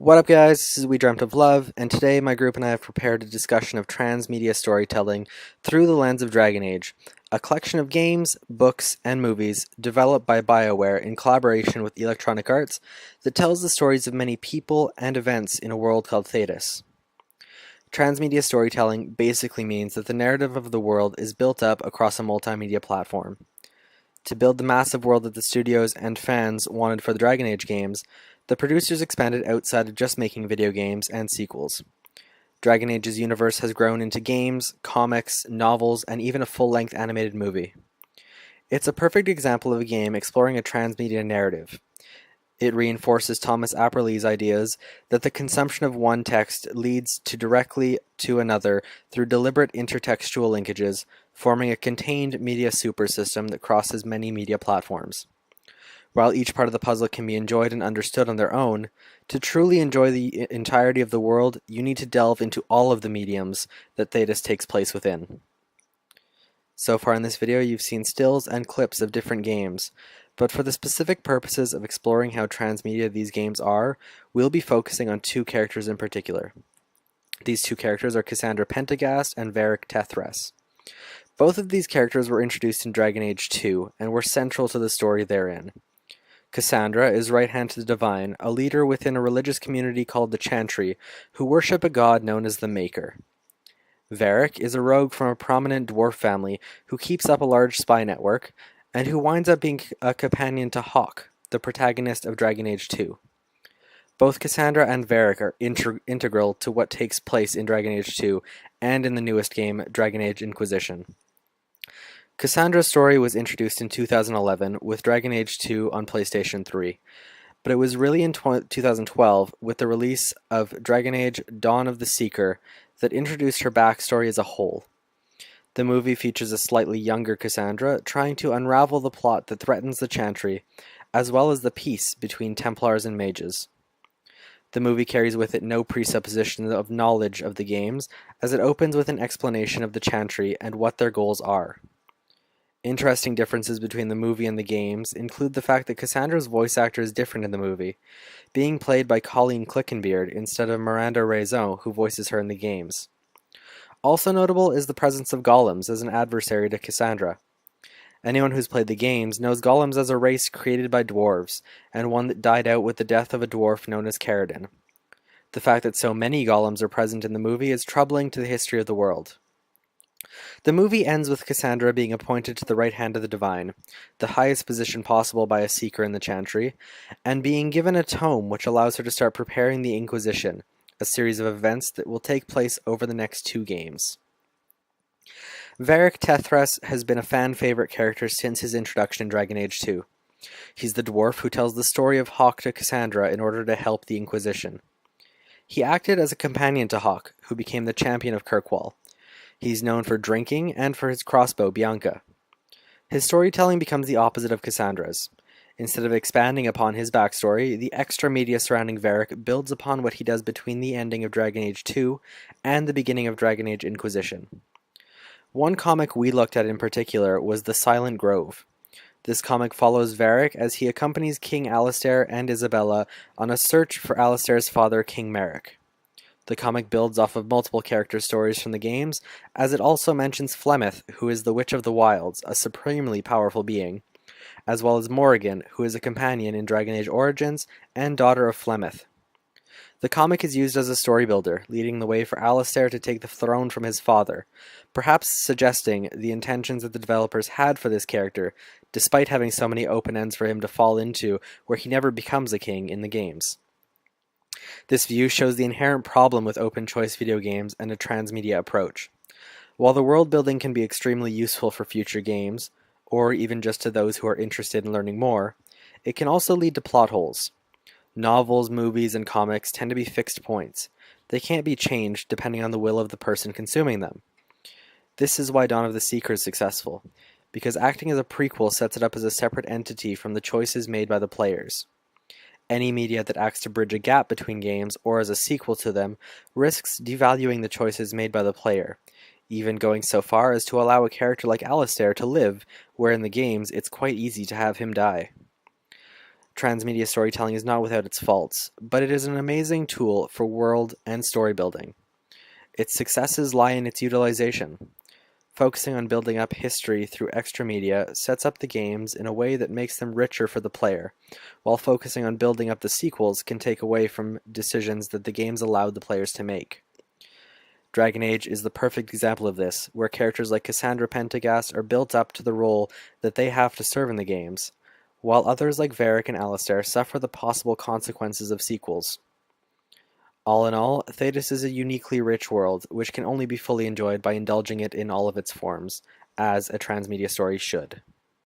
What up, guys? This is We Dreamt of Love, and today my group and I have prepared a discussion of transmedia storytelling through the lens of Dragon Age, a collection of games, books, and movies developed by Bioware in collaboration with Electronic Arts that tells the stories of many people and events in a world called Thetis. Transmedia storytelling basically means that the narrative of the world is built up across a multimedia platform. To build the massive world that the studios and fans wanted for the Dragon Age games, the producers expanded outside of just making video games and sequels. Dragon Age's universe has grown into games, comics, novels, and even a full-length animated movie. It's a perfect example of a game exploring a transmedia narrative. It reinforces Thomas Apperley's ideas that the consumption of one text leads directly to another through deliberate intertextual linkages, forming a contained media supersystem that crosses many media platforms. While each part of the puzzle can be enjoyed and understood on their own, to truly enjoy the entirety of the world, you need to delve into all of the mediums that Thetis takes place within. So far in this video, you've seen stills and clips of different games, but for the specific purposes of exploring how transmedia these games are, we'll be focusing on two characters in particular. These two characters are Cassandra Pentagast and Varric Tethras. Both of these characters were introduced in Dragon Age 2 and were central to the story therein. Cassandra is right hand to the divine, a leader within a religious community called the Chantry, who worship a god known as the Maker. Varric is a rogue from a prominent dwarf family who keeps up a large spy network, and who winds up being a companion to Hawke, the protagonist of Dragon Age 2. Both Cassandra and Varric are integral to what takes place in Dragon Age 2 and in the newest game, Dragon Age Inquisition. Cassandra's story was introduced in 2011 with Dragon Age 2 on PlayStation 3, but it was really in 2012 with the release of Dragon Age Dawn of the Seeker that introduced her backstory as a whole. The movie features a slightly younger Cassandra trying to unravel the plot that threatens the Chantry, as well as the peace between Templars and mages. The movie carries with it no presupposition of knowledge of the games, as it opens with an explanation of the Chantry and what their goals are. Interesting differences between the movie and the games include the fact that Cassandra's voice actor is different in the movie, being played by Colleen Clickenbeard instead of Miranda Raison, who voices her in the games. Also notable is the presence of golems as an adversary to Cassandra. Anyone who's played the games knows golems as a race created by dwarves, and one that died out with the death of a dwarf known as Caridin. The fact that so many golems are present in the movie is troubling to the history of the world. The movie ends with Cassandra being appointed to the right hand of the divine, the highest position possible by a seeker in the Chantry, and being given a tome which allows her to start preparing the Inquisition, a series of events that will take place over the next two games. Varric Tethras has been a fan-favorite character since his introduction in Dragon Age 2. He's the dwarf who tells the story of Hawke to Cassandra in order to help the Inquisition. He acted as a companion to Hawke, who became the champion of Kirkwall. He's known for drinking and for his crossbow, Bianca. His storytelling becomes the opposite of Cassandra's. Instead of expanding upon his backstory, the extra media surrounding Varric builds upon what he does between the ending of Dragon Age 2 and the beginning of Dragon Age Inquisition. One comic we looked at in particular was The Silent Grove. This comic follows Varric as he accompanies King Alistair and Isabella on a search for Alistair's father, King Merrick. The comic builds off of multiple character stories from the games, as it also mentions Flemeth, who is the Witch of the Wilds, a supremely powerful being, as well as Morrigan, who is a companion in Dragon Age Origins and daughter of Flemeth. The comic is used as a story builder, leading the way for Alistair to take the throne from his father, perhaps suggesting the intentions that the developers had for this character, despite having so many open ends for him to fall into where he never becomes a king in the games. This view shows the inherent problem with open-choice video games and a transmedia approach. While the world building can be extremely useful for future games, or even just to those who are interested in learning more, it can also lead to plot holes. Novels, movies, and comics tend to be fixed points. They can't be changed depending on the will of the person consuming them. This is why Dawn of the Seeker is successful, because acting as a prequel sets it up as a separate entity from the choices made by the players. Any media that acts to bridge a gap between games or as a sequel to them risks devaluing the choices made by the player, even going so far as to allow a character like Alistair to live, where in the games it's quite easy to have him die. Transmedia storytelling is not without its faults, but it is an amazing tool for world and story building. Its successes lie in its utilization. Focusing on building up history through extra media sets up the games in a way that makes them richer for the player, while focusing on building up the sequels can take away from decisions that the games allowed the players to make. Dragon Age is the perfect example of this, where characters like Cassandra Pentagast are built up to the role that they have to serve in the games, while others like Varric and Alistair suffer the possible consequences of sequels. All in all, Thedas is a uniquely rich world, which can only be fully enjoyed by indulging it in all of its forms, as a transmedia story should.